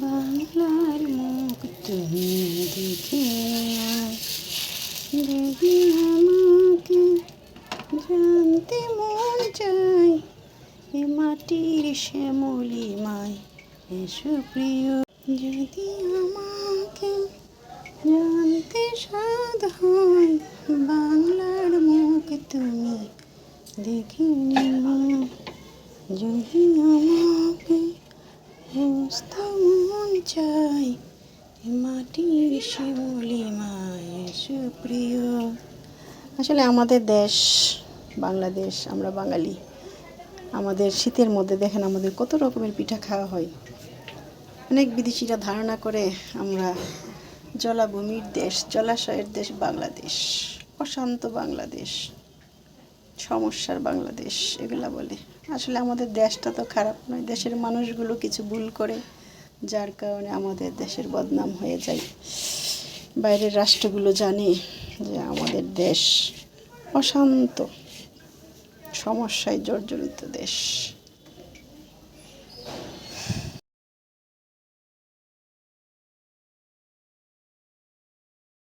বাংলার মুখ তুমি দেখে আয়, যদি আমাকে জানতে মন চাই, এ মাটির শ্যামলিমায় এসো প্রিয়। যদি আমাকে জানতে সাধ হয়, বাংলার মুখ তুমি দেখে নিও। যদি আমাকে বুঝতে মন চাই, মাটির শ্যামলিমায় এসো প্রিয়। আসলে আমাদের দেশ বাংলাদেশ, আমরা বাঙালি। আমাদের শীতের মধ্যে দেখেন আমাদের কত রকমের পিঠা খাওয়া হয়। অনেক বিদেশিরা ধারণা করে আমরা জলাভূমির দেশ, জলাশয়ের দেশ বাংলাদেশ, অশান্ত বাংলাদেশ, সমস্যার বাংলাদেশ এগুলা বলে। আসলে আমাদের দেশটা তো খারাপ নয়, দেশের মানুষগুলো কিছু ভুল করে, যার কারণে আমাদের দেশের বদনাম হয়ে যায়। বাইরের রাষ্ট্রগুলো জানে যে আমাদের দেশ অশান্ত, সমস্যায় জর্জরিত দেশ।